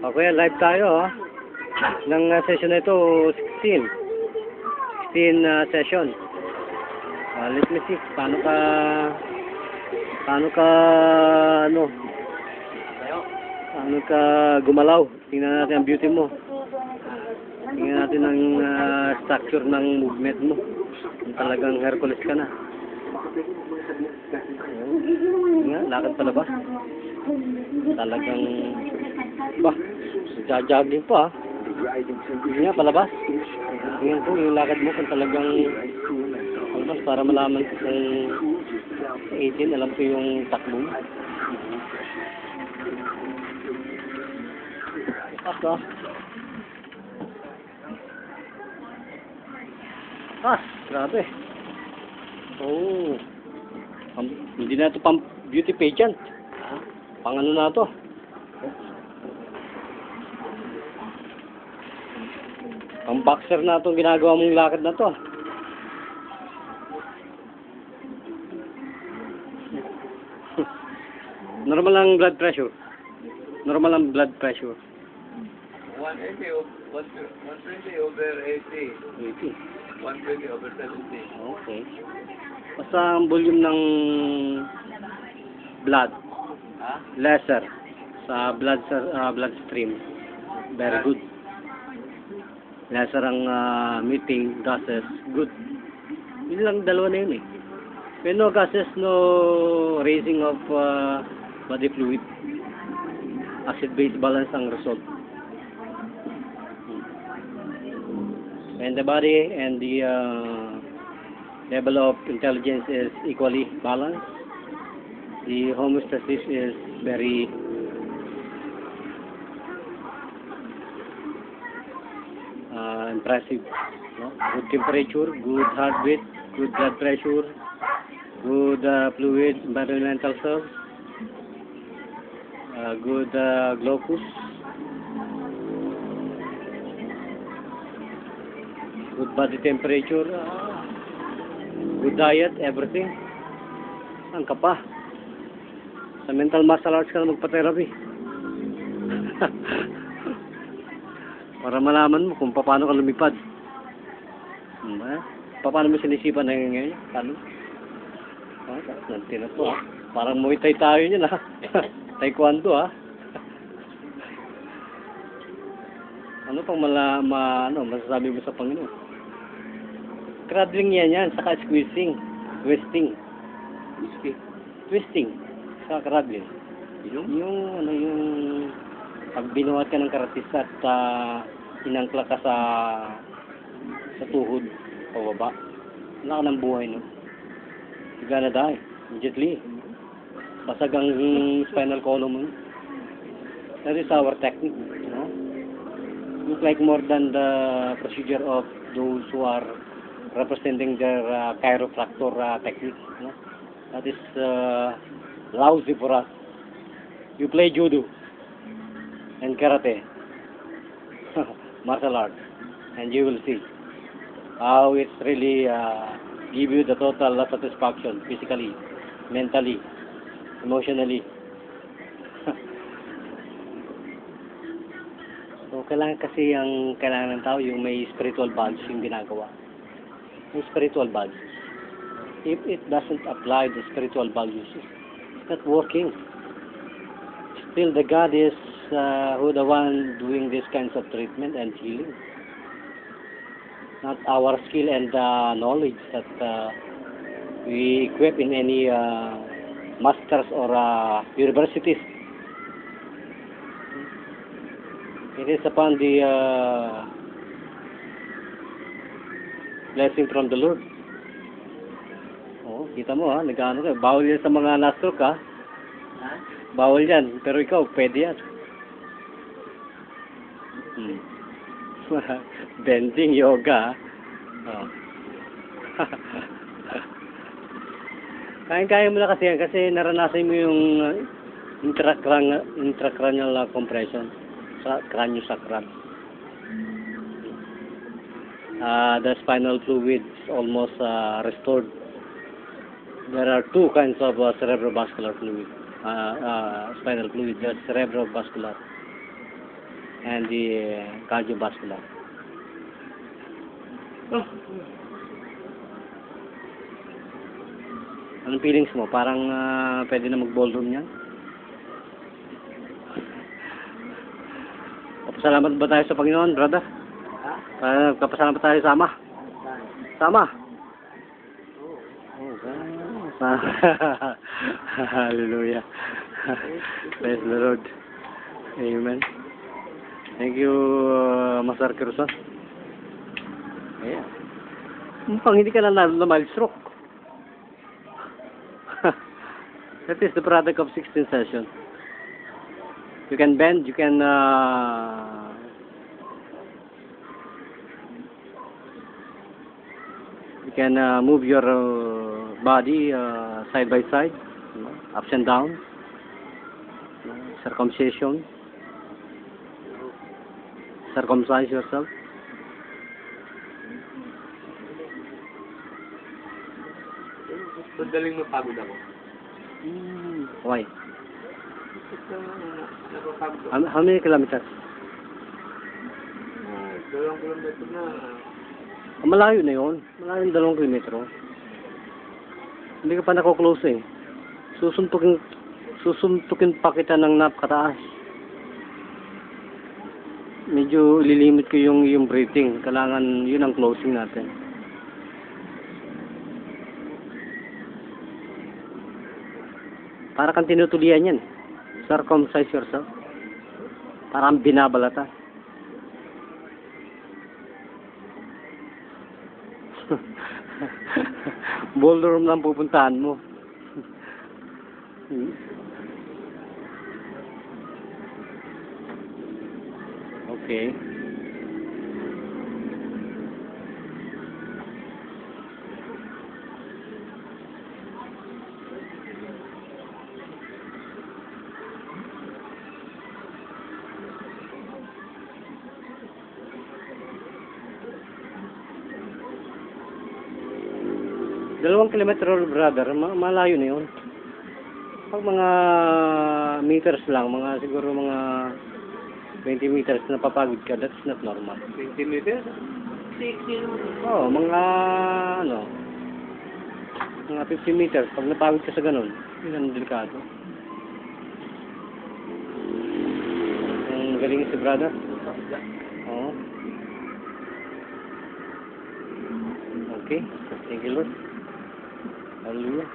Okay, live tayo ng session na ito, 16 session. Let me see, paano ka gumalaw. Tingnan natin ang beauty mo. Tingnan natin ang structure ng movement mo. Kung talagang Hercules ka na. Lakad palabas. Talagang jogging pa. Nga, palabas. Tingnan ko yung lakad mo kung talagang palabas para malaman ko kung 18, alam ko yung takbo mo. Grabe. Oh. Hindi na ito pang beauty pageant. Pang ano na ito? Pang boxer na itong ginagawa mong lakad na ito. Normal ang blood pressure. 120 over 80. 120 over 70. Okay. Basta ang volume ng blood lesser sa bloodstream. Very good. Lesser ang meeting gases. Good. Yun lang, dalawa na yun eh. Pero no gases, no raising of body fluid. Acid-base balance ang result. And the body and the level of intelligence is equally balanced. The homeostasis is very impressive. No? Good temperature, good heartbeat, good blood pressure, good fluid, environmental cells, good glucose. Good body temperature, good diet, everything. Ang ka pa? Sa mental martial arts ka na magpa-therapy. Para malaman mo kung paano ka lumipad. Paano mo sinisipan na ngayon? Paano? Nanti na to Parang Muay Thai tayo yun Taekwondo Ano pang masasabi mo sa Panginoon? Cradling yan, saka twisting. Sa cradling. Yung pag binuhat ka ng karatis at inangkla ka sa tuhod pababa, wala ka ng buhay no. You're gonna die immediately. Basag ang spinal column mo. That is our technique, you know. Look like more than the procedure of those who are representing their chiropractor technique. You know? That is lousy for us. You play judo and karate, martial arts, and you will see how it's really give you the total satisfaction physically, mentally, emotionally. So, kailangan ng tao yung may spiritual values yung ginagawa. Yung spiritual values. If it doesn't apply the spiritual values, it's not working. Still, the God is who the one doing these kinds of treatment and healing. Not our skill and knowledge that we equip in any masters or universities. It is upon the blessing from the Lord. Oh, kita mo nag-ano ka. Bawal yan sa mga na-stroke Bawal yan. Pero ikaw, pwede yan. Bending yoga. Oh. Kaya mo na kasi yan kasi naranasan mo yung intracranial compression sa craniosacral. The spinal fluid is almost restored. There are two kinds of cerebrovascular fluid. Spinal fluid, there's cerebrovascular and the cardiovascular. Oh. Anong feelings mo? Parang pwede na mag-ballroom yan? Kapasalamat ba tayo sa Panginoon, brother? Kapasalamat tayo sa Ama? Sama? Hallelujah. Praise the Lord. Amen. Thank you, Master Cruzon. Ayan. Mukhang hindi ka nanalo na mild stroke. That is the product of 16th session. You can bend, you can move your body side by side, ups and downs, circumcision, circumcise yourself. Madaling mapagod ako. Why? Napapagod ako. How many kilometers? 2 kilometers na. Malayo na yun. Malayo yung 2 kilometro. Hindi ka pa nako-close eh. Susuntukin pa kita ng napakataas. Medyo ililimit ko yung breathing. Kailangan yun ang closing natin. Para kang tinutulian yan. Circumcise yourself. Parang binabalata. Ballroom lang pupuntahan mo. Okay. Dalawang kilometro, brother, malayo na yun. Pag mga meters lang, siguro mga 20 meters na papagod ka, that's not normal. 20 meters? 60. Oo, mga 50 meters. Pag napagod ka sa ganun, yun ang delikado. Ang galing si brother. Oo. Okay, thank you Lord. Hallelujah.